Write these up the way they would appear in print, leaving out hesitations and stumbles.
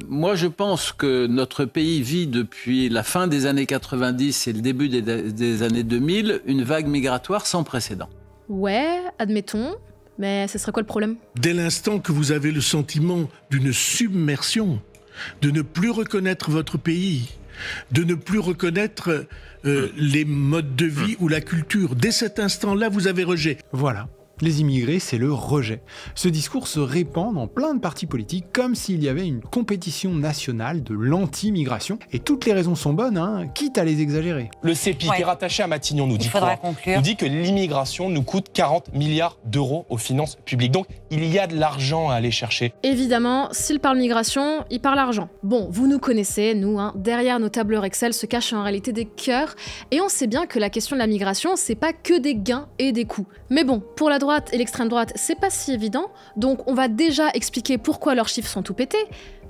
moi je pense que notre pays vit depuis la fin des années 90 et le début des années 2000 une vague migratoire sans précédent. Ouais, admettons, mais ce serait quoi le problème ? Dès l'instant que vous avez le sentiment d'une submersion, de ne plus reconnaître votre pays, de ne plus reconnaître les modes de vie ou la culture, dès cet instant-là, vous avez rejet. Voilà. Les immigrés, c'est le rejet. Ce discours se répand dans plein de partis politiques comme s'il y avait une compétition nationale de l'anti-migration. Et toutes les raisons sont bonnes, quitte à les exagérer. Le CEPI, qui est rattaché à Matignon, nous dit quoi ? Nous dit que l'immigration nous coûte 40 milliards d'euros aux finances publiques. Donc, il y a de l'argent à aller chercher. Évidemment, s'il parle migration, il parle argent. Bon, vous nous connaissez, nous, derrière nos tableurs Excel se cachent en réalité des cœurs. Et on sait bien que la question de la migration, c'est pas que des gains et des coûts. Mais bon, pour la droite et l'extrême droite, c'est pas si évident, donc on va déjà expliquer pourquoi leurs chiffres sont tout pétés,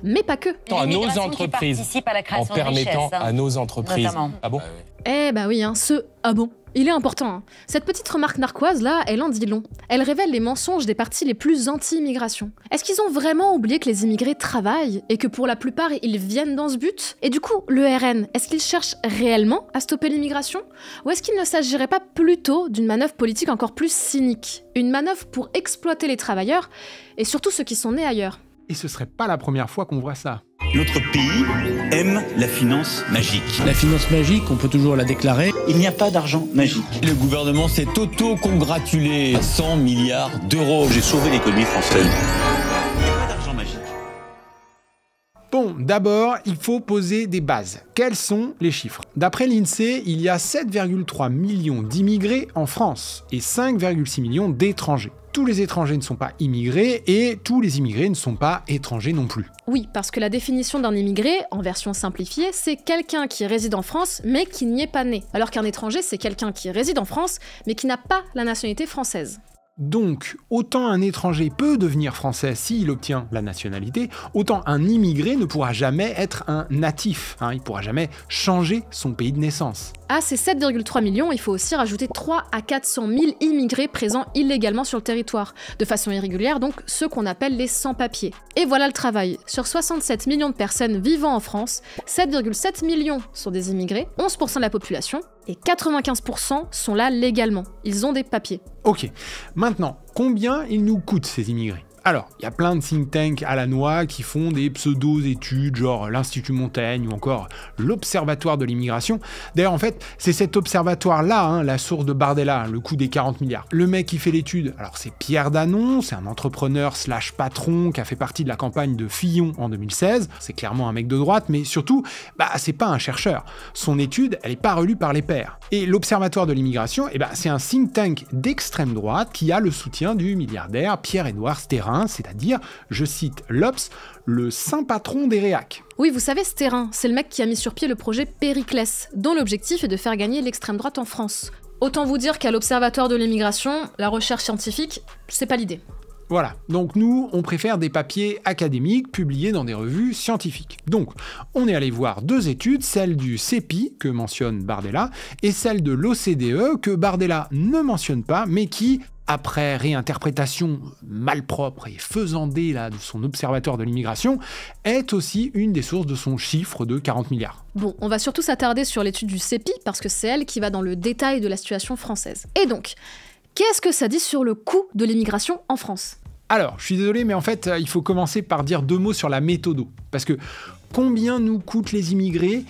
mais pas que. À nos entreprises, en permettant à nos entreprises. Notamment. Ah bon ? Eh bah oui, ah bon, il est important. Cette petite remarque narquoise là, elle en dit long. Elle révèle les mensonges des partis les plus anti-immigration. Est-ce qu'ils ont vraiment oublié que les immigrés travaillent et que pour la plupart ils viennent dans ce but ? Et du coup, le RN, est-ce qu'il cherche réellement à stopper l'immigration ? Ou est-ce qu'il ne s'agirait pas plutôt d'une manœuvre politique encore plus cynique ? Une manœuvre pour exploiter les travailleurs et surtout ceux qui sont nés ailleurs. Et ce serait pas la première fois qu'on voit ça. Notre pays aime la finance magique. La finance magique, on peut toujours la déclarer. Il n'y a pas d'argent magique. Le gouvernement s'est auto-congratulé. 100 milliards d'euros. J'ai sauvé l'économie française. Il n'y a pas d'argent magique. Bon, d'abord, il faut poser des bases. Quels sont les chiffres ? D'après l'INSEE, il y a 7,3 millions d'immigrés en France et 5,6 millions d'étrangers. Tous les étrangers ne sont pas immigrés et tous les immigrés ne sont pas étrangers non plus. Oui, parce que la définition d'un immigré, en version simplifiée, c'est quelqu'un qui réside en France mais qui n'y est pas né. Alors qu'un étranger, c'est quelqu'un qui réside en France mais qui n'a pas la nationalité française. Donc, autant un étranger peut devenir français s'il obtient la nationalité, autant un immigré ne pourra jamais être un natif. Il ne pourra jamais changer son pays de naissance. À ces 7,3 millions, il faut aussi rajouter 3 à 400 000 immigrés présents illégalement sur le territoire, de façon irrégulière, donc ceux qu'on appelle les sans-papiers. Et voilà le travail. Sur 67 millions de personnes vivant en France, 7,7 millions sont des immigrés, 11% de la population, et 95% sont là légalement. Ils ont des papiers. Ok, maintenant, combien ils nous coûtent ces immigrés ? Alors, il y a plein de think tanks à la noix qui font des pseudo-études, genre l'Institut Montaigne ou encore l'Observatoire de l'immigration. D'ailleurs, en fait, c'est cet observatoire-là, la source de Bardella, le coût des 40 milliards. Le mec qui fait l'étude, alors c'est Pierre Danon, c'est un entrepreneur / patron qui a fait partie de la campagne de Fillon en 2016. C'est clairement un mec de droite, mais surtout, c'est pas un chercheur. Son étude, elle est pas relue par les pairs. Et l'Observatoire de l'immigration, c'est un think tank d'extrême droite qui a le soutien du milliardaire Pierre-Édouard Stérin, c'est-à-dire, je cite l'Obs, le saint patron des réacs. Oui, vous savez, Stérin, c'est le mec qui a mis sur pied le projet Périclès, dont l'objectif est de faire gagner l'extrême droite en France. Autant vous dire qu'à l'Observatoire de l'immigration, la recherche scientifique, c'est pas l'idée. Voilà, donc nous, on préfère des papiers académiques publiés dans des revues scientifiques. Donc, on est allé voir 2 études, celle du CEPI, que mentionne Bardella, et celle de l'OCDE, que Bardella ne mentionne pas, mais qui, après réinterprétation malpropre et faisandée de son observatoire de l'immigration, est aussi une des sources de son chiffre de 40 milliards. Bon, on va surtout s'attarder sur l'étude du CEPI, parce que c'est elle qui va dans le détail de la situation française. Et donc, qu'est-ce que ça dit sur le coût de l'immigration en France ? Alors, je suis désolé, mais en fait, il faut commencer par dire 2 mots sur la méthode. Parce que combien nous coûtent les immigrés ?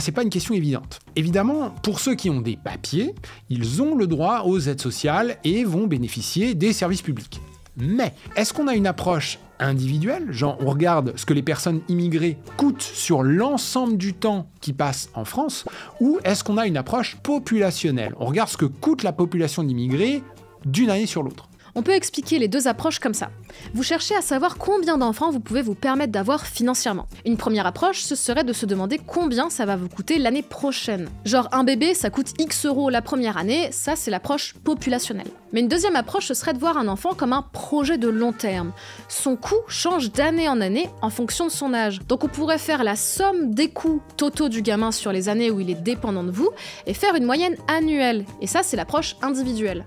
C'est pas une question évidente. Évidemment, pour ceux qui ont des papiers, ils ont le droit aux aides sociales et vont bénéficier des services publics. Mais, est-ce qu'on a une approche individuelle, genre on regarde ce que les personnes immigrées coûtent sur l'ensemble du temps qu'ils passent en France, ou est-ce qu'on a une approche populationnelle ? On regarde ce que coûte la population d'immigrés d'une année sur l'autre. On peut expliquer les 2 approches comme ça. Vous cherchez à savoir combien d'enfants vous pouvez vous permettre d'avoir financièrement. Une première approche, ce serait de se demander combien ça va vous coûter l'année prochaine. Genre un bébé, ça coûte X euros la première année, ça c'est l'approche populationnelle. Mais une deuxième approche, ce serait de voir un enfant comme un projet de long terme. Son coût change d'année en année en fonction de son âge. Donc on pourrait faire la somme des coûts totaux du gamin sur les années où il est dépendant de vous et faire une moyenne annuelle. Et ça, c'est l'approche individuelle.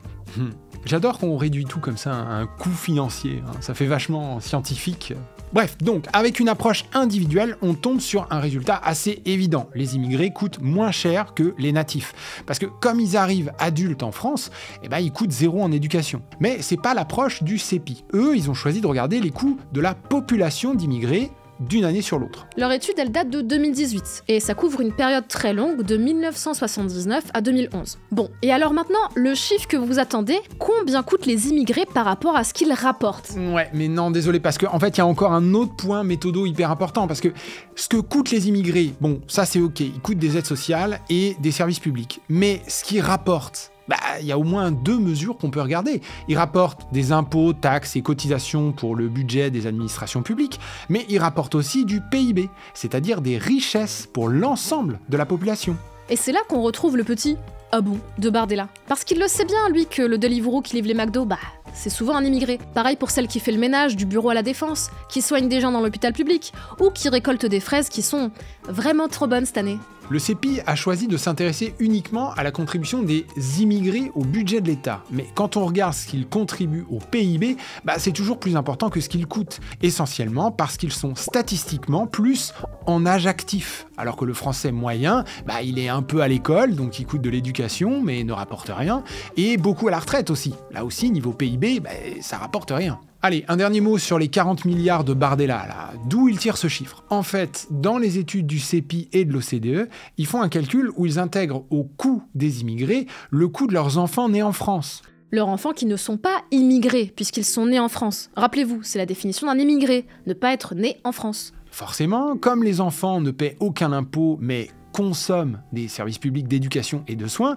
J'adore qu'on réduit tout comme ça à un coût financier. Ça fait vachement scientifique. Bref, donc avec une approche individuelle, on tombe sur un résultat assez évident. Les immigrés coûtent moins cher que les natifs. Parce que comme ils arrivent adultes en France, ils coûtent 0 en éducation. Mais c'est pas l'approche du CEPI. Eux, ils ont choisi de regarder les coûts de la population d'immigrés d'une année sur l'autre. Leur étude, elle date de 2018, et ça couvre une période très longue de 1979 à 2011. Bon, et alors maintenant, le chiffre que vous attendez, combien coûtent les immigrés par rapport à ce qu'ils rapportent? Ouais, mais non, désolé, parce qu'en fait, il y a encore un autre point méthodo hyper important, parce que ce que coûtent les immigrés, bon, ça c'est ok, ils coûtent des aides sociales et des services publics, mais ce qu'ils rapportent, il y a au moins 2 mesures qu'on peut regarder. Ils rapportent des impôts, taxes et cotisations pour le budget des administrations publiques, mais ils rapportent aussi du PIB, c'est-à-dire des richesses pour l'ensemble de la population. Et c'est là qu'on retrouve le petit « ah bon » de Bardella. Parce qu'il le sait bien, lui, que le Deliveroo qui livre les McDo, c'est souvent un immigré. Pareil pour celle qui fait le ménage du bureau à la Défense, qui soigne des gens dans l'hôpital public, ou qui récolte des fraises qui sont vraiment trop bonnes cette année. Le CEPI a choisi de s'intéresser uniquement à la contribution des immigrés au budget de l'État. Mais quand on regarde ce qu'ils contribuent au PIB, c'est toujours plus important que ce qu'ils coûtent. Essentiellement parce qu'ils sont statistiquement plus en âge actif. Alors que le français moyen, il est un peu à l'école, donc il coûte de l'éducation, mais ne rapporte rien. Et beaucoup à la retraite aussi. Là aussi, niveau PIB, ça rapporte rien. Allez, un dernier mot sur les 40 milliards de Bardella, là. D'où il tire ce chiffre? En fait, dans les études du CEPI et de l'OCDE, ils font un calcul où ils intègrent au coût des immigrés le coût de leurs enfants nés en France. Leurs enfants qui ne sont pas immigrés, puisqu'ils sont nés en France. Rappelez-vous, c'est la définition d'un immigré, ne pas être né en France. Forcément, comme les enfants ne paient aucun impôt, mais consomment des services publics d'éducation et de soins,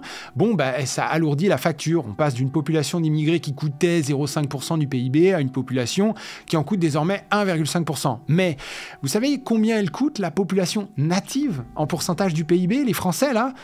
ça alourdit la facture. On passe d'une population d'immigrés qui coûtait 0,5% du PIB à une population qui en coûte désormais 1,5%. Mais vous savez combien elle coûte la population native en pourcentage du PIB, les Français là?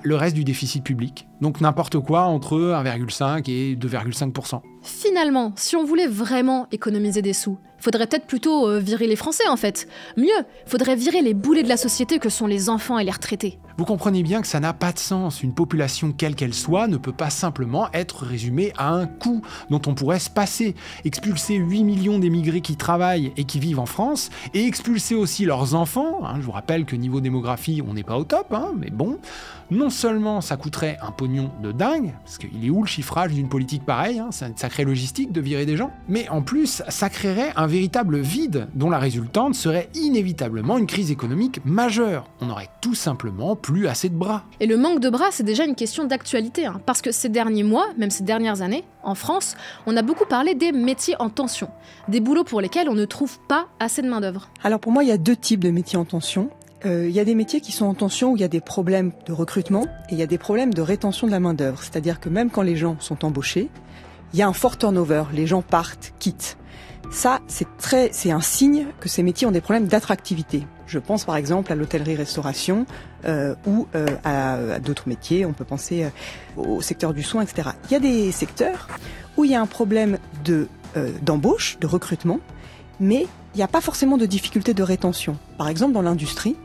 Le reste du déficit public. Donc n'importe quoi entre 1,5 et 2,5%. Finalement, si on voulait vraiment économiser des sous, faudrait peut-être plutôt virer les Français en fait. Mieux, faudrait virer les boulets de la société que sont les enfants et les retraités. Vous comprenez bien que ça n'a pas de sens. Une population quelle qu'elle soit ne peut pas simplement être résumée à un coût dont on pourrait se passer. Expulser 8 millions d'émigrés qui travaillent et qui vivent en France, et expulser aussi leurs enfants, je vous rappelle que niveau démographie, on n'est pas au top, mais bon, non seulement ça coûterait un pognon de dingue, parce qu'il est où le chiffrage d'une politique pareille, c'est une sacrée logistique de virer des gens, mais en plus, ça créerait un véritable vide dont la résultante serait inévitablement une crise économique majeure. On n'aurait tout simplement plus assez de bras. Et le manque de bras, c'est déjà une question d'actualité, parce que ces derniers mois, même ces dernières années, en France, on a beaucoup parlé des métiers en tension, des boulots pour lesquels on ne trouve pas assez de main-d'œuvre. Alors pour moi, il y a 2 types de métiers en tension. Il y a des métiers qui sont en tension où il y a des problèmes de recrutement et il y a des problèmes de rétention de la main-d'œuvre. C'est-à-dire que même quand les gens sont embauchés, il y a un fort turnover, les gens partent, quittent. Ça, c'est un signe que ces métiers ont des problèmes d'attractivité. Je pense par exemple à l'hôtellerie-restauration ou à d'autres métiers. On peut penser au secteur du soin, etc. Il y a des secteurs où il y a un problème d'embauche, de recrutement, mais il n'y a pas forcément de difficulté de rétention. Par exemple, dans l'industrie,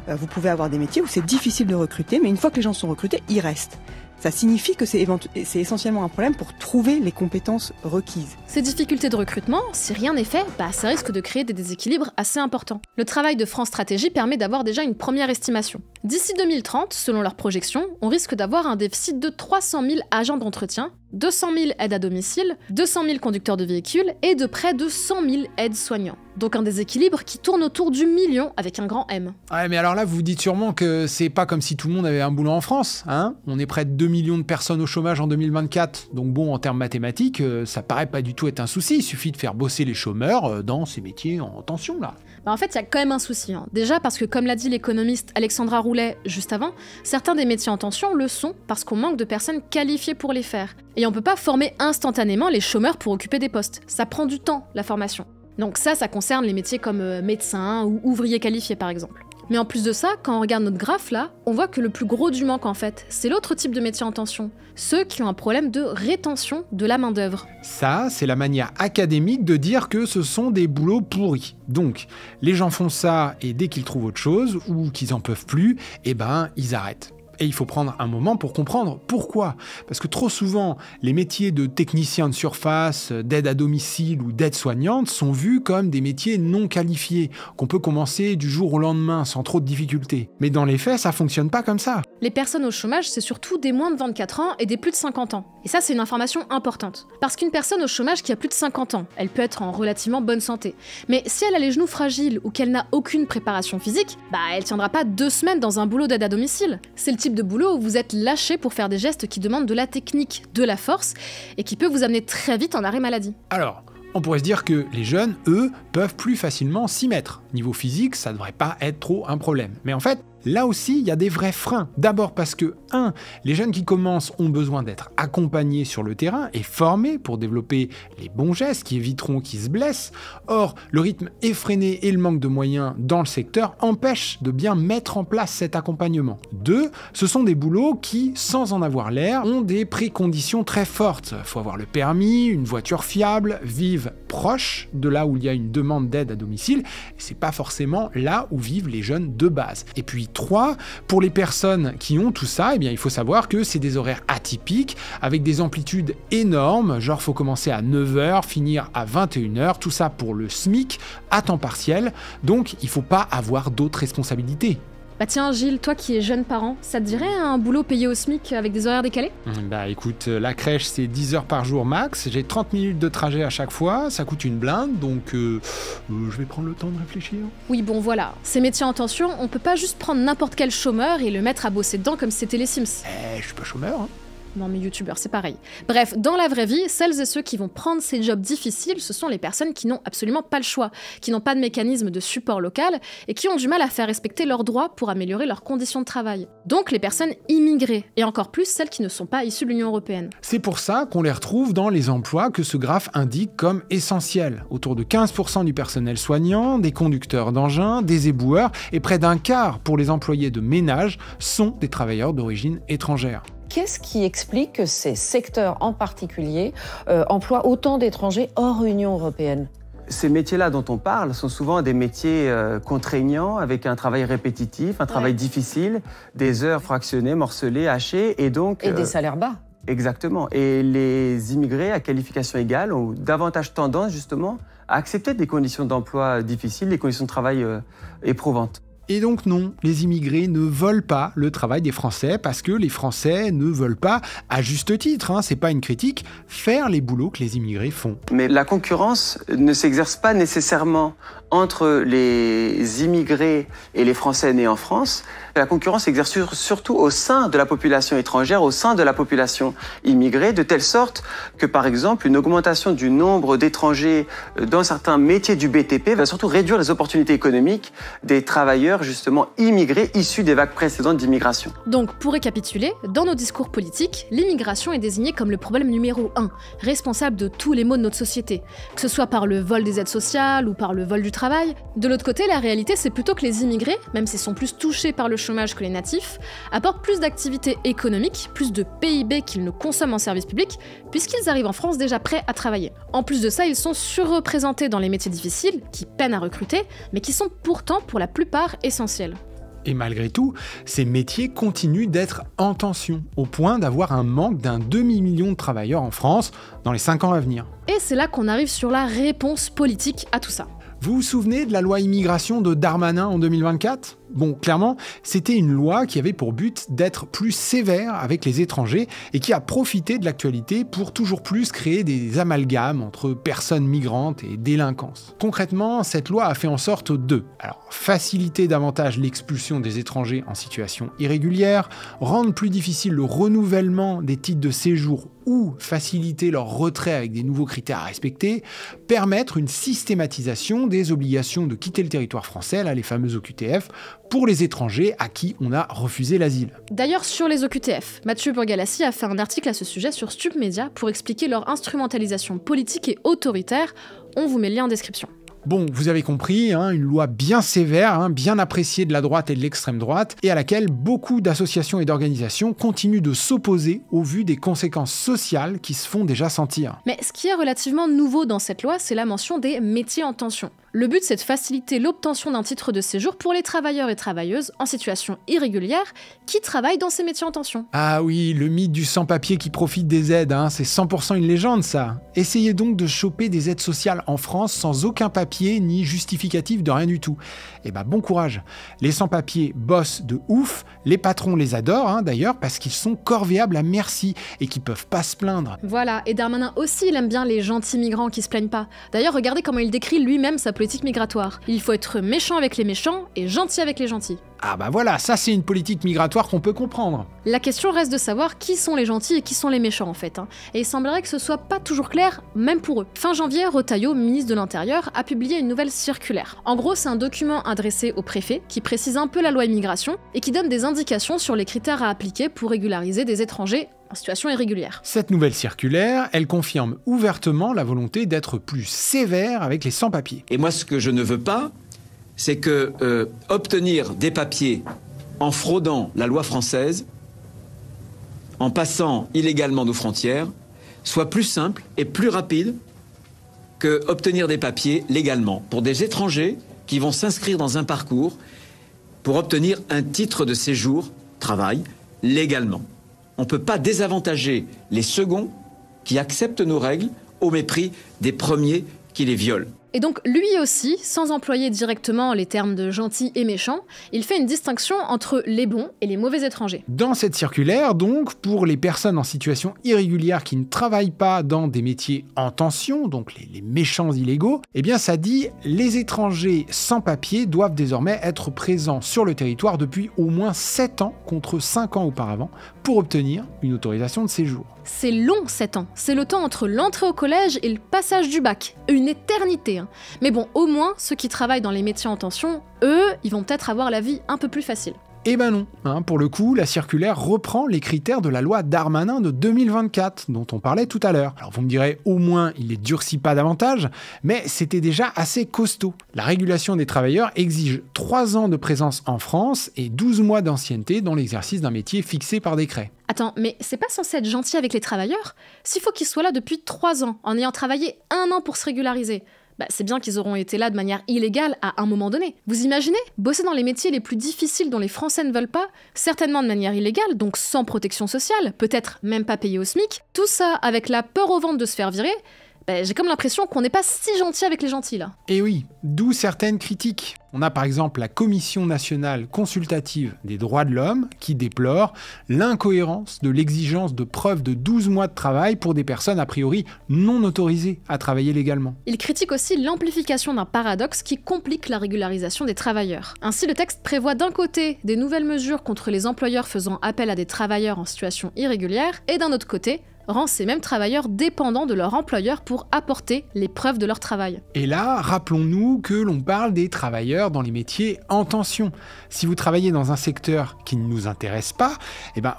vous pouvez avoir des métiers où c'est difficile de recruter, mais une fois que les gens sont recrutés, ils restent. Ça signifie que c'est essentiellement un problème pour trouver les compétences requises. Ces difficultés de recrutement, si rien n'est fait, ça risque de créer des déséquilibres assez importants. Le travail de France Stratégie permet d'avoir déjà une première estimation. D'ici 2030, selon leurs projections, on risque d'avoir un déficit de 300 000 agents d'entretien, 200 000 aides à domicile, 200 000 conducteurs de véhicules et de près de 100 000 aides-soignants. Donc un déséquilibre qui tourne autour du million avec un grand M. Ouais, mais alors là, vous vous dites sûrement que c'est pas comme si tout le monde avait un boulot en France, On est près de 2 millions de personnes au chômage en 2024. Donc bon, en termes mathématiques, ça paraît pas du tout être un souci. Il suffit de faire bosser les chômeurs dans ces métiers en tension, là. En fait, il y a quand même un souci. Déjà parce que, comme l'a dit l'économiste Alexandra Roulet juste avant, certains des métiers en tension le sont parce qu'on manque de personnes qualifiées pour les faire. Et on peut pas former instantanément les chômeurs pour occuper des postes. Ça prend du temps, la formation. Donc ça concerne les métiers comme médecin ou ouvrier qualifié, par exemple. Mais en plus de ça, quand on regarde notre graphe là, on voit que le plus gros du manque en fait, c'est l'autre type de métier en tension, ceux qui ont un problème de rétention de la main-d'œuvre. Ça, c'est la manière académique de dire que ce sont des boulots pourris. Donc, les gens font ça et dès qu'ils trouvent autre chose ou qu'ils en peuvent plus, ils arrêtent. Et il faut prendre un moment pour comprendre pourquoi. Parce que trop souvent, les métiers de technicien de surface, d'aide à domicile ou d'aide-soignante sont vus comme des métiers non qualifiés, qu'on peut commencer du jour au lendemain sans trop de difficultés. Mais dans les faits, ça fonctionne pas comme ça. Les personnes au chômage, c'est surtout des moins de 24 ans et des plus de 50 ans. Et ça, c'est une information importante. Parce qu'une personne au chômage qui a plus de 50 ans, elle peut être en relativement bonne santé. Mais si elle a les genoux fragiles ou qu'elle n'a aucune préparation physique, elle tiendra pas 2 semaines dans un boulot d'aide à domicile. C'est le type de boulot où vous êtes lâché pour faire des gestes qui demandent de la technique, de la force, et qui peut vous amener très vite en arrêt maladie. Alors, on pourrait se dire que les jeunes, eux, peuvent plus facilement s'y mettre. Niveau physique, ça devrait pas être trop un problème. Mais en fait, là aussi, il y a des vrais freins. D'abord parce que, les jeunes qui commencent ont besoin d'être accompagnés sur le terrain et formés pour développer les bons gestes qui éviteront qu'ils se blessent. Or, le rythme effréné et le manque de moyens dans le secteur empêchent de bien mettre en place cet accompagnement. 2, ce sont des boulots qui, sans en avoir l'air, ont des préconditions très fortes. Il faut avoir le permis, une voiture fiable, vivre proche de là où il y a une demande d'aide à domicile. Et c'est pas forcément là où vivent les jeunes de base. Et puis 3, pour les personnes qui ont tout ça, il faut savoir que c'est des horaires atypiques, avec des amplitudes énormes, genre faut commencer à 9h, finir à 21h, tout ça pour le SMIC, à temps partiel, donc il faut pas avoir d'autres responsabilités. Tiens Gilles, toi qui es jeune parent, ça te dirait un boulot payé au SMIC avec des horaires décalés ? Écoute, la crèche c'est 10 heures par jour max, j'ai 30 minutes de trajet à chaque fois, ça coûte une blinde, donc je vais prendre le temps de réfléchir. Oui bon voilà, ces métiers en tension, on peut pas juste prendre n'importe quel chômeur et le mettre à bosser dedans comme si c'était les Sims. Je suis pas chômeur, hein. Non mais youtubeur, c'est pareil. Bref, dans la vraie vie, celles et ceux qui vont prendre ces jobs difficiles, ce sont les personnes qui n'ont absolument pas le choix, qui n'ont pas de mécanisme de support local et qui ont du mal à faire respecter leurs droits pour améliorer leurs conditions de travail. Donc les personnes immigrées, et encore plus celles qui ne sont pas issues de l'Union européenne. C'est pour ça qu'on les retrouve dans les emplois que ce graphe indique comme essentiels. Autour de 15% du personnel soignant, des conducteurs d'engins, des éboueurs, et près d'un quart pour les employés de ménage sont des travailleurs d'origine étrangère. Qu'est-ce qui explique que ces secteurs en particulier emploient autant d'étrangers hors Union européenne ? Ces métiers-là dont on parle sont souvent des métiers contraignants, avec un travail répétitif, un travail difficile, des heures fractionnées, morcelées, hachées, et donc... Et des salaires bas. Exactement. Et les immigrés à qualification égale ont davantage tendance, justement, à accepter des conditions d'emploi difficiles, des conditions de travail éprouvantes. Et donc non, les immigrés ne veulent pas le travail des Français parce que les Français ne veulent pas, à juste titre, c'est pas une critique, faire les boulots que les immigrés font. Mais la concurrence ne s'exerce pas nécessairement entre les immigrés et les Français nés en France. La concurrence s'exerce surtout au sein de la population étrangère, au sein de la population immigrée, de telle sorte que, par exemple, une augmentation du nombre d'étrangers dans certains métiers du BTP va surtout réduire les opportunités économiques des travailleurs justement immigrés issus des vagues précédentes d'immigration. Donc, pour récapituler, dans nos discours politiques, l'immigration est désignée comme le problème numéro 1, responsable de tous les maux de notre société, que ce soit par le vol des aides sociales ou par le vol du travail. De l'autre côté, la réalité, c'est plutôt que les immigrés, même s'ils sont plus touchés par le chômage que les natifs, apportent plus d'activités économiques, plus de PIB qu'ils ne consomment en service public, puisqu'ils arrivent en France déjà prêts à travailler. En plus de ça, ils sont surreprésentés dans les métiers difficiles, qui peinent à recruter, mais qui sont pourtant pour la plupart essentiels. Et malgré tout, ces métiers continuent d'être en tension, au point d'avoir un manque d'un demi-million de travailleurs en France dans les 5 ans à venir. Et c'est là qu'on arrive sur la réponse politique à tout ça. Vous vous souvenez de la loi immigration de Darmanin en 2024 ? Bon, clairement, c'était une loi qui avait pour but d'être plus sévère avec les étrangers et qui a profité de l'actualité pour toujours plus créer des amalgames entre personnes migrantes et délinquance. Concrètement, cette loi a fait en sorte de faciliter davantage l'expulsion des étrangers en situation irrégulière, rendre plus difficile le renouvellement des titres de séjour ou faciliter leur retrait avec des nouveaux critères à respecter, permettre une systématisation des obligations de quitter le territoire français, là les fameuses OQTF, pour les étrangers à qui on a refusé l'asile. D'ailleurs, sur les OQTF, Mathieu Burgalassi a fait un article à ce sujet sur StupMedia pour expliquer leur instrumentalisation politique et autoritaire. On vous met le lien en description. Bon, vous avez compris, une loi bien sévère, bien appréciée de la droite et de l'extrême droite, et à laquelle beaucoup d'associations et d'organisations continuent de s'opposer au vu des conséquences sociales qui se font déjà sentir. Mais ce qui est relativement nouveau dans cette loi, c'est la mention des métiers en tension. Le but, c'est de faciliter l'obtention d'un titre de séjour pour les travailleurs et travailleuses en situation irrégulière qui travaillent dans ces métiers en tension. Ah oui, le mythe du sans-papier qui profite des aides, c'est 100% une légende ça. Essayez donc de choper des aides sociales en France sans aucun papier ni justificatif de rien du tout. Et bon courage. Les sans-papiers bossent de ouf, les patrons les adorent d'ailleurs parce qu'ils sont corvéables à merci et qu'ils peuvent pas se plaindre. Voilà, et Darmanin aussi, il aime bien les gentils migrants qui se plaignent pas. D'ailleurs, regardez comment il décrit lui-même sa politique migratoire. Il faut être méchant avec les méchants et gentil avec les gentils. Ah voilà, ça c'est une politique migratoire qu'on peut comprendre. La question reste de savoir qui sont les gentils et qui sont les méchants en fait. Et il semblerait que ce soit pas toujours clair, même pour eux. Fin janvier, Retailleau, ministre de l'Intérieur, a publié une nouvelle circulaire. En gros, c'est un document adressé au préfet qui précise un peu la loi immigration et qui donne des indications sur les critères à appliquer pour régulariser des étrangers en situation irrégulière. Cette nouvelle circulaire, elle confirme ouvertement la volonté d'être plus sévère avec les sans-papiers. Et moi, ce que je ne veux pas, c'est que obtenir des papiers en fraudant la loi française, en passant illégalement nos frontières, soit plus simple et plus rapide que obtenir des papiers légalement pour des étrangers qui vont s'inscrire dans un parcours pour obtenir un titre de séjour, travail, légalement. On ne peut pas désavantager les seconds qui acceptent nos règles au mépris des premiers qui les violent. Et donc lui aussi, sans employer directement les termes de gentil et méchant, il fait une distinction entre les bons et les mauvais étrangers. Dans cette circulaire, donc, pour les personnes en situation irrégulière qui ne travaillent pas dans des métiers en tension, donc les méchants illégaux, ça dit « Les étrangers sans papier doivent désormais être présents sur le territoire depuis au moins 7 ans contre 5 ans auparavant pour obtenir une autorisation de séjour. » C'est long, 7 ans. C'est le temps entre l'entrée au collège et le passage du bac. Une éternité. Mais bon, au moins, ceux qui travaillent dans les métiers en tension, eux, ils vont peut-être avoir la vie un peu plus facile. Eh non, pour le coup, la circulaire reprend les critères de la loi Darmanin de 2024, dont on parlait tout à l'heure. Alors vous me direz, au moins, il les durcit pas davantage, mais c'était déjà assez costaud. La régulation des travailleurs exige 3 ans de présence en France et 12 mois d'ancienneté dans l'exercice d'un métier fixé par décret. Attends, mais c'est pas censé être gentil avec les travailleurs ? S'il faut qu'ils soient là depuis 3 ans, en ayant travaillé 1 an pour se régulariser, c'est bien qu'ils auront été là de manière illégale à un moment donné. Vous imaginez ? Bosser dans les métiers les plus difficiles dont les Français ne veulent pas, certainement de manière illégale, donc sans protection sociale, peut-être même pas payé au SMIC, tout ça avec la peur au ventre de se faire virer, j'ai comme l'impression qu'on n'est pas si gentil avec les gentils là. Et oui, d'où certaines critiques. On a par exemple la Commission nationale consultative des droits de l'homme qui déplore l'incohérence de l'exigence de preuve de 12 mois de travail pour des personnes a priori non autorisées à travailler légalement. Il critique aussi l'amplification d'un paradoxe qui complique la régularisation des travailleurs. Ainsi, le texte prévoit d'un côté des nouvelles mesures contre les employeurs faisant appel à des travailleurs en situation irrégulière et d'un autre côté, rend ces mêmes travailleurs dépendants de leur employeur pour apporter les preuves de leur travail. Et là, rappelons-nous que l'on parle des travailleurs dans les métiers en tension. Si vous travaillez dans un secteur qui ne nous intéresse pas,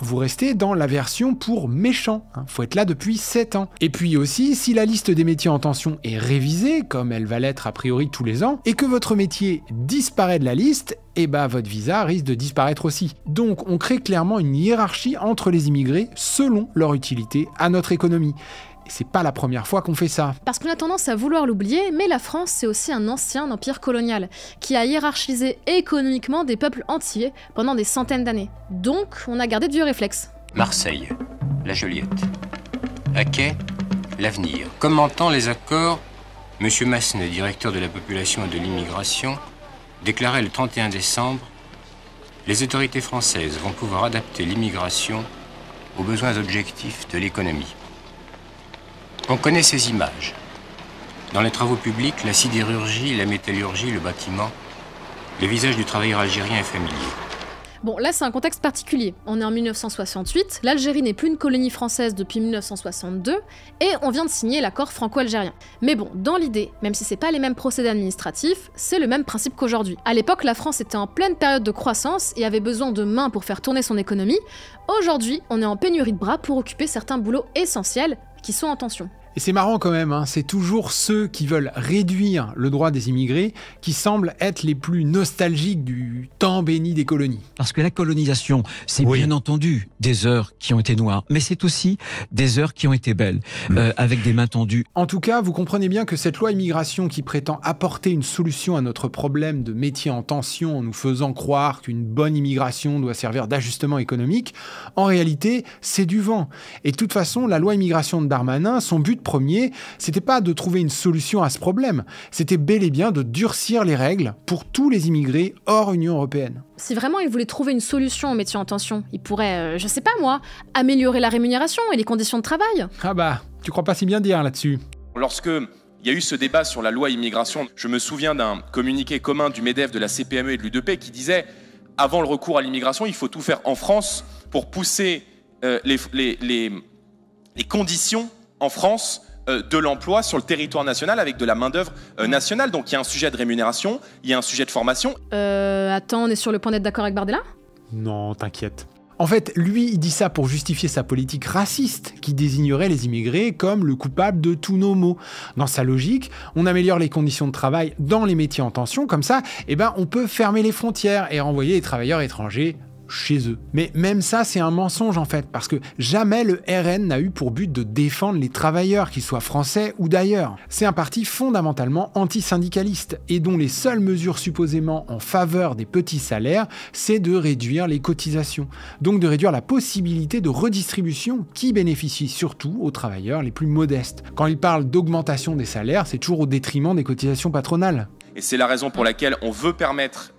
vous restez dans la version pour méchant. Faut être là depuis 7 ans. Et puis aussi, si la liste des métiers en tension est révisée, comme elle va l'être a priori tous les ans, et que votre métier disparaît de la liste, votre visa risque de disparaître aussi. Donc on crée clairement une hiérarchie entre les immigrés selon leur utilité à notre économie. Et c'est pas la première fois qu'on fait ça. Parce qu'on a tendance à vouloir l'oublier, mais la France, c'est aussi un ancien empire colonial, qui a hiérarchisé économiquement des peuples entiers pendant des centaines d'années. Donc on a gardé de vieux réflexes. Marseille, la Joliette. Aquai, l'avenir. Commentant les accords, M. Massenet, directeur de la population et de l'immigration, déclarait le 31 décembre « Les autorités françaises vont pouvoir adapter l'immigration aux besoins objectifs de l'économie. » On connaît ces images. Dans les travaux publics, la sidérurgie, la métallurgie, le bâtiment, le visage du travailleur algérien est familier. Bon, là c'est un contexte particulier. On est en 1968, l'Algérie n'est plus une colonie française depuis 1962, et on vient de signer l'accord franco-algérien. Mais bon, dans l'idée, même si c'est pas les mêmes procédés administratifs, c'est le même principe qu'aujourd'hui. À l'époque, la France était en pleine période de croissance et avait besoin de mains pour faire tourner son économie. Aujourd'hui, on est en pénurie de bras pour occuper certains boulots essentiels qui sont en tension. Et c'est marrant quand même, hein, c'est toujours ceux qui veulent réduire le droit des immigrés qui semblent être les plus nostalgiques du temps béni des colonies. Parce que la colonisation, c'est bien entendu des heures qui ont été noires, mais c'est aussi des heures qui ont été belles, avec des mains tendues. En tout cas, vous comprenez bien que cette loi immigration qui prétend apporter une solution à notre problème de métiers en tension en nous faisant croire qu'une bonne immigration doit servir d'ajustement économique, en réalité, c'est du vent. Et de toute façon, la loi immigration de Darmanin, son but premier, c'était pas de trouver une solution à ce problème, c'était bel et bien de durcir les règles pour tous les immigrés hors Union européenne. Si vraiment il voulait trouver une solution aux métiers en tension, il pourrait, je sais pas moi, améliorer la rémunération et les conditions de travail. Ah bah, tu crois pas si bien dire là-dessus. Lorsque il y a eu ce débat sur la loi immigration, je me souviens d'un communiqué commun du MEDEF, de la CPME et de l'UDP qui disait « Avant le recours à l'immigration, il faut tout faire en France pour pousser les conditions en France de l'emploi sur le territoire national avec de la main-d'œuvre nationale. » Donc il y a un sujet de rémunération, il y a un sujet de formation. Attends, on est sur le point d'être d'accord avec Bardella ? Non, t'inquiète. En fait, lui, il dit ça pour justifier sa politique raciste, qui désignerait les immigrés comme le coupable de tous nos maux. Dans sa logique, on améliore les conditions de travail dans les métiers en tension, comme ça, on peut fermer les frontières et renvoyer les travailleurs étrangers chez eux. Mais même ça, c'est un mensonge en fait, parce que jamais le RN n'a eu pour but de défendre les travailleurs, qu'ils soient français ou d'ailleurs. C'est un parti fondamentalement antisyndicaliste, et dont les seules mesures supposément en faveur des petits salaires, c'est de réduire les cotisations. Donc de réduire la possibilité de redistribution qui bénéficie surtout aux travailleurs les plus modestes. Quand il parle d'augmentation des salaires, c'est toujours au détriment des cotisations patronales. Et c'est la raison pour laquelle on veut permettre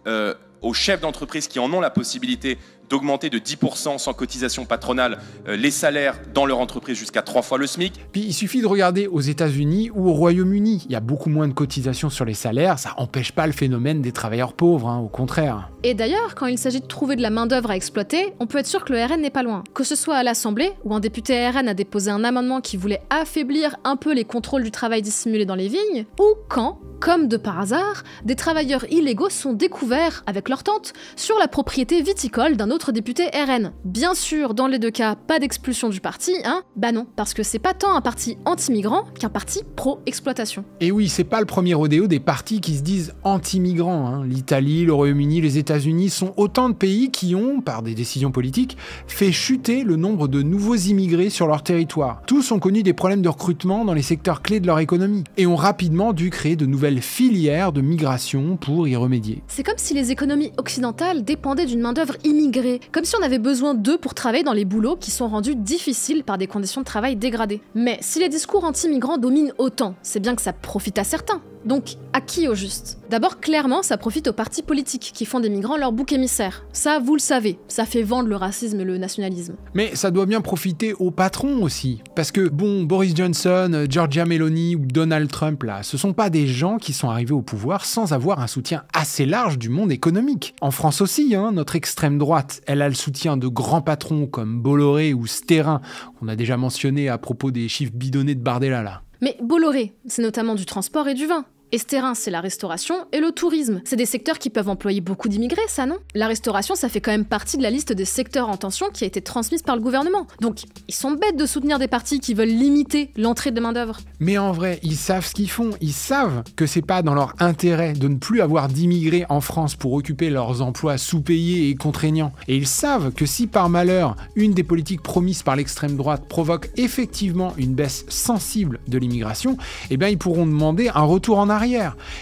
aux chefs d'entreprise qui en ont la possibilité d'augmenter de 10% sans cotisation patronale les salaires dans leur entreprise jusqu'à 3 fois le SMIC. Puis il suffit de regarder aux États-Unis ou au Royaume-Uni. Il y a beaucoup moins de cotisations sur les salaires, ça n'empêche pas le phénomène des travailleurs pauvres, au contraire. Et d'ailleurs, quand il s'agit de trouver de la main-d'œuvre à exploiter, on peut être sûr que le RN n'est pas loin. Que ce soit à l'Assemblée, où un député RN a déposé un amendement qui voulait affaiblir un peu les contrôles du travail dissimulé dans les vignes, ou quand, comme de par hasard, des travailleurs illégaux sont découverts, avec leur tente, sur la propriété viticole d'un autre député RN. Bien sûr, dans les deux cas, pas d'expulsion du parti, hein ? Bah non, parce que c'est pas tant un parti anti-migrant qu'un parti pro-exploitation. Et oui, c'est pas le premier rodéo des partis qui se disent anti-migrants, hein. L'Italie, le Royaume-Uni, les États-Unis sont autant de pays qui ont, par des décisions politiques, fait chuter le nombre de nouveaux immigrés sur leur territoire. Tous ont connu des problèmes de recrutement dans les secteurs clés de leur économie, et ont rapidement dû créer de nouvelles filières de migration pour y remédier. C'est comme si les économies occidentales dépendaient d'une main-d'œuvre immigrée, comme si on avait besoin d'eux pour travailler dans les boulots qui sont rendus difficiles par des conditions de travail dégradées. Mais si les discours anti-migrants dominent autant, c'est bien que ça profite à certains. Donc, à qui au juste ? D'abord, clairement, ça profite aux partis politiques qui font des migrants leur bouc émissaire. Ça, vous le savez, ça fait vendre le racisme et le nationalisme. Mais ça doit bien profiter aux patrons aussi. Parce que, bon, Boris Johnson, Giorgia Meloni ou Donald Trump, là, ce sont pas des gens qui sont arrivés au pouvoir sans avoir un soutien assez large du monde économique. En France aussi, hein, notre extrême droite, elle a le soutien de grands patrons comme Bolloré ou Sterrin, qu'on a déjà mentionné à propos des chiffres bidonnés de Bardella, là. Mais Bolloré, c'est notamment du transport et du vin. Sterrin, c'est la restauration et le tourisme. C'est des secteurs qui peuvent employer beaucoup d'immigrés, ça, non ? La restauration, ça fait quand même partie de la liste des secteurs en tension qui a été transmise par le gouvernement. Donc, ils sont bêtes de soutenir des partis qui veulent limiter l'entrée de main-d'œuvre. Mais en vrai, ils savent ce qu'ils font. Ils savent que c'est pas dans leur intérêt de ne plus avoir d'immigrés en France pour occuper leurs emplois sous-payés et contraignants. Et ils savent que si par malheur, une des politiques promises par l'extrême droite provoque effectivement une baisse sensible de l'immigration, ils pourront demander un retour en arrière.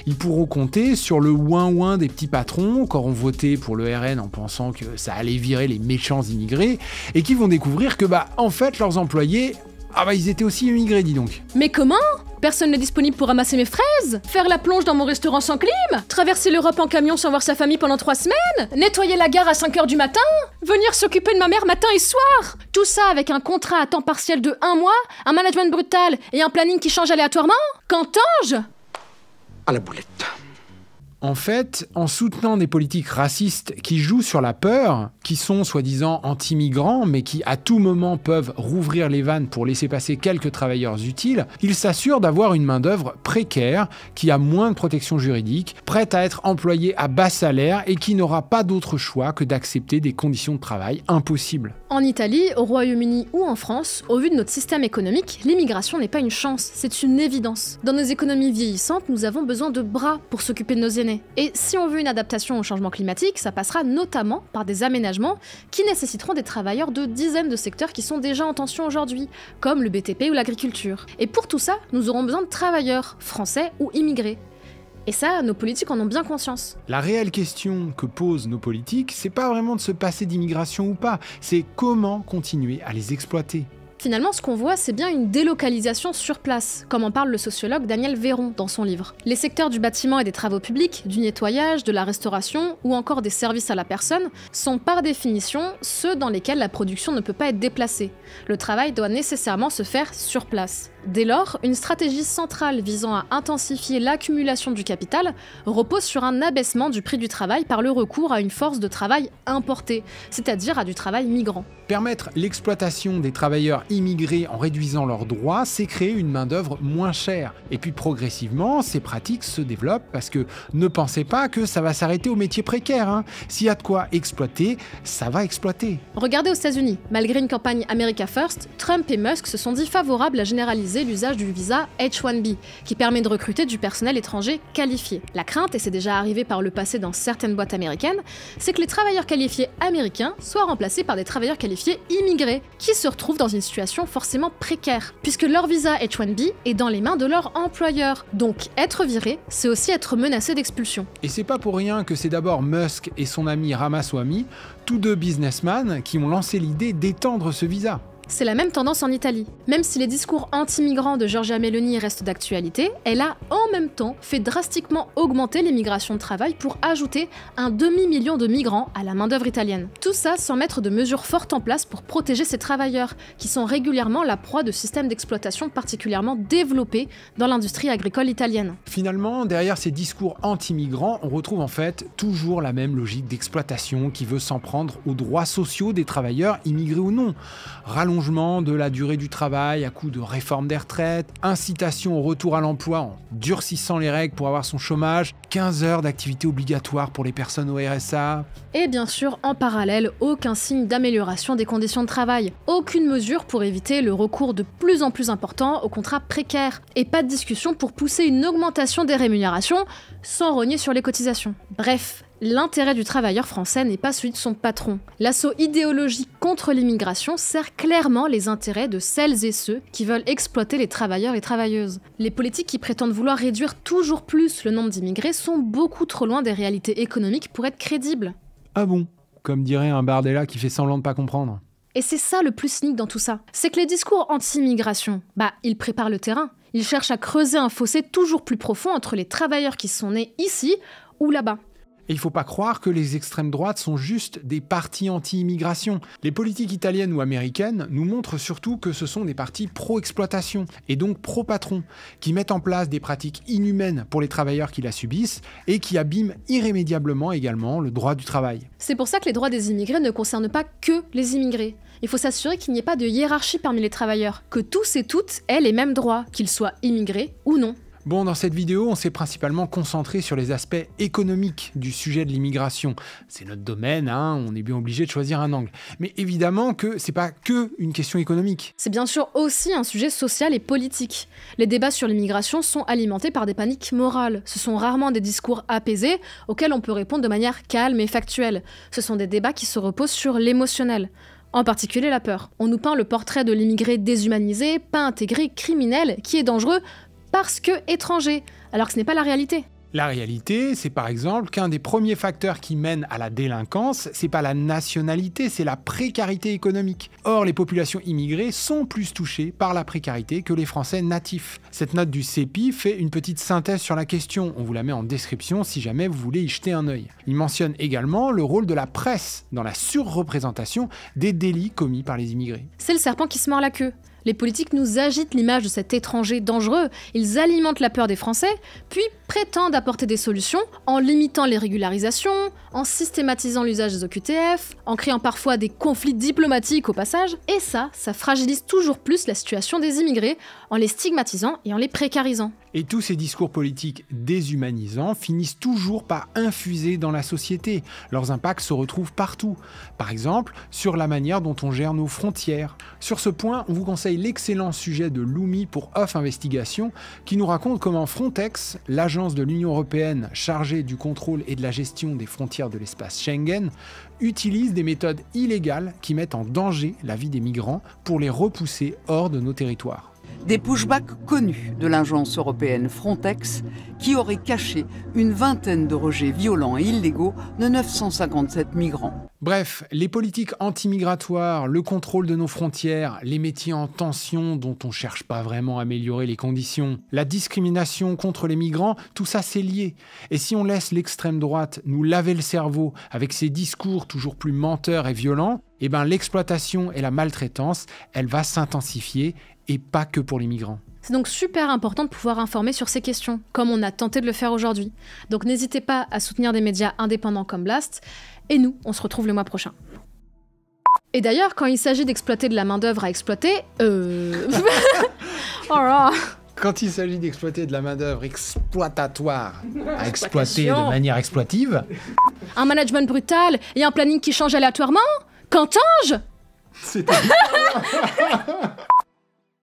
Ils pourront compter sur le ouin-ouin des petits patrons qui auront voté pour le RN en pensant que ça allait virer les méchants immigrés et qui vont découvrir que en fait leurs employés, ils étaient aussi immigrés, dis donc. Mais comment ? Personne n'est disponible pour ramasser mes fraises ? Faire la plonge dans mon restaurant sans clim ? Traverser l'Europe en camion sans voir sa famille pendant 3 semaines ? Nettoyer la gare à 5h du matin ? Venir s'occuper de ma mère matin et soir ? Tout ça avec un contrat à temps partiel de 1 mois, un management brutal et un planning qui change aléatoirement ? Qu'entends-je ? À la boulette. En fait, en soutenant des politiques racistes qui jouent sur la peur, qui sont soi-disant anti-migrants, mais qui à tout moment peuvent rouvrir les vannes pour laisser passer quelques travailleurs utiles, ils s'assurent d'avoir une main-d'œuvre précaire, qui a moins de protection juridique, prête à être employée à bas salaire et qui n'aura pas d'autre choix que d'accepter des conditions de travail impossibles. En Italie, au Royaume-Uni ou en France, au vu de notre système économique, l'immigration n'est pas une chance, c'est une évidence. Dans nos économies vieillissantes, nous avons besoin de bras pour s'occuper de nos aînés. Et si on veut une adaptation au changement climatique, ça passera notamment par des aménagements qui nécessiteront des travailleurs de dizaines de secteurs qui sont déjà en tension aujourd'hui, comme le BTP ou l'agriculture. Et pour tout ça, nous aurons besoin de travailleurs, français ou immigrés. Et ça, nos politiques en ont bien conscience. La réelle question que posent nos politiques, c'est pas vraiment de se passer d'immigration ou pas, c'est comment continuer à les exploiter. Finalement, ce qu'on voit, c'est bien une délocalisation sur place, comme en parle le sociologue Daniel Véron dans son livre. Les secteurs du bâtiment et des travaux publics, du nettoyage, de la restauration ou encore des services à la personne sont par définition ceux dans lesquels la production ne peut pas être déplacée. Le travail doit nécessairement se faire sur place. Dès lors, une stratégie centrale visant à intensifier l'accumulation du capital repose sur un abaissement du prix du travail par le recours à une force de travail importée, c'est-à-dire à du travail migrant. Permettre l'exploitation des travailleurs immigrés en réduisant leurs droits, c'est créer une main-d'œuvre moins chère. Et puis progressivement, ces pratiques se développent parce que ne pensez pas que ça va s'arrêter aux métiers précaires. S'il y a de quoi exploiter, ça va exploiter. Regardez aux États-Unis, malgré une campagne America First, Trump et Musk se sont dit favorables à généraliser l'usage du visa H-1B, qui permet de recruter du personnel étranger qualifié. La crainte, et c'est déjà arrivé par le passé dans certaines boîtes américaines, c'est que les travailleurs qualifiés américains soient remplacés par des travailleurs qualifiés immigrés, qui se retrouvent dans une situation forcément précaire, puisque leur visa H-1B est dans les mains de leur employeur. Donc être viré, c'est aussi être menacé d'expulsion. Et c'est pas pour rien que c'est d'abord Musk et son ami Ramaswamy, tous deux businessmen, qui ont lancé l'idée d'étendre ce visa. C'est la même tendance en Italie. Même si les discours anti-migrants de Giorgia Meloni restent d'actualité, elle a en même temps fait drastiquement augmenter l'immigration de travail pour ajouter un demi-million de migrants à la main-d'œuvre italienne. Tout ça sans mettre de mesures fortes en place pour protéger ces travailleurs, qui sont régulièrement la proie de systèmes d'exploitation particulièrement développés dans l'industrie agricole italienne. Finalement, derrière ces discours anti-migrants, on retrouve en fait toujours la même logique d'exploitation qui veut s'en prendre aux droits sociaux des travailleurs, immigrés ou non. Rallongement de la durée du travail à coup de réforme des retraites, incitation au retour à l'emploi en durcissant les règles pour avoir son chômage, 15 heures d'activité obligatoire pour les personnes au RSA. Et bien sûr, en parallèle, aucun signe d'amélioration des conditions de travail, aucune mesure pour éviter le recours de plus en plus important aux contrats précaires, et pas de discussion pour pousser une augmentation des rémunérations sans rogner sur les cotisations. Bref, l'intérêt du travailleur français n'est pas celui de son patron. L'assaut idéologique contre l'immigration sert clairement les intérêts de celles et ceux qui veulent exploiter les travailleurs et travailleuses. Les politiques qui prétendent vouloir réduire toujours plus le nombre d'immigrés sont beaucoup trop loin des réalités économiques pour être crédibles. Ah bon ? Comme dirait un Bardella qui fait semblant de pas comprendre. Et c'est ça le plus cynique dans tout ça. C'est que les discours anti-immigration, ils préparent le terrain. Ils cherchent à creuser un fossé toujours plus profond entre les travailleurs qui sont nés ici ou là-bas. Et il ne faut pas croire que les extrêmes droites sont juste des partis anti-immigration. Les politiques italiennes ou américaines nous montrent surtout que ce sont des partis pro-exploitation, et donc pro-patron, qui mettent en place des pratiques inhumaines pour les travailleurs qui la subissent, et qui abîment irrémédiablement également le droit du travail. C'est pour ça que les droits des immigrés ne concernent pas que les immigrés. Il faut s'assurer qu'il n'y ait pas de hiérarchie parmi les travailleurs, que tous et toutes aient les mêmes droits, qu'ils soient immigrés ou non. Bon, dans cette vidéo, on s'est principalement concentré sur les aspects économiques du sujet de l'immigration. C'est notre domaine, on est bien obligé de choisir un angle. Mais évidemment que c'est pas que une question économique. C'est bien sûr aussi un sujet social et politique. Les débats sur l'immigration sont alimentés par des paniques morales. Ce sont rarement des discours apaisés auxquels on peut répondre de manière calme et factuelle. Ce sont des débats qui se reposent sur l'émotionnel. En particulier la peur. On nous peint le portrait de l'immigré déshumanisé, pas intégré, criminel, qui est dangereux parce que étranger, alors que ce n'est pas la réalité. La réalité, c'est par exemple qu'un des premiers facteurs qui mènent à la délinquance, c'est pas la nationalité, c'est la précarité économique. Or, les populations immigrées sont plus touchées par la précarité que les Français natifs. Cette note du CEPI fait une petite synthèse sur la question, on vous la met en description si jamais vous voulez y jeter un œil. Il mentionne également le rôle de la presse dans la surreprésentation des délits commis par les immigrés. C'est le serpent qui se mord la queue. Les politiques nous agitent l'image de cet étranger dangereux, ils alimentent la peur des Français, puis prétendent apporter des solutions en limitant les régularisations, en systématisant l'usage des OQTF, en créant parfois des conflits diplomatiques au passage, et ça fragilise toujours plus la situation des immigrés en les stigmatisant et en les précarisant. Et tous ces discours politiques déshumanisants finissent toujours par infuser dans la société. Leurs impacts se retrouvent partout. Par exemple, sur la manière dont on gère nos frontières. Sur ce point, on vous conseille l'excellent sujet de Loumi pour Off Investigation, qui nous raconte comment Frontex, l'agence de l'Union européenne chargée du contrôle et de la gestion des frontières de l'espace Schengen, utilise des méthodes illégales qui mettent en danger la vie des migrants pour les repousser hors de nos territoires. Des pushbacks connus de l'agence européenne Frontex qui auraient caché une vingtaine de rejets violents et illégaux de 957 migrants. Bref, les politiques anti-migratoires, le contrôle de nos frontières, les métiers en tension dont on cherche pas vraiment à améliorer les conditions, la discrimination contre les migrants, tout ça c'est lié. Et si on laisse l'extrême droite nous laver le cerveau avec ses discours toujours plus menteurs et violents, eh ben l'exploitation et la maltraitance, elle va s'intensifier et pas que pour les migrants. C'est donc super important de pouvoir informer sur ces questions, comme on a tenté de le faire aujourd'hui. Donc n'hésitez pas à soutenir des médias indépendants comme Blast, et nous, on se retrouve le mois prochain. Et d'ailleurs, quand il s'agit d'exploiter de la main-d'œuvre à exploiter, Quand il s'agit d'exploiter de la main-d'œuvre exploitatoire à exploiter de manière exploitive, un management brutal et un planning qui change aléatoirement, qu'entends-je ? C'était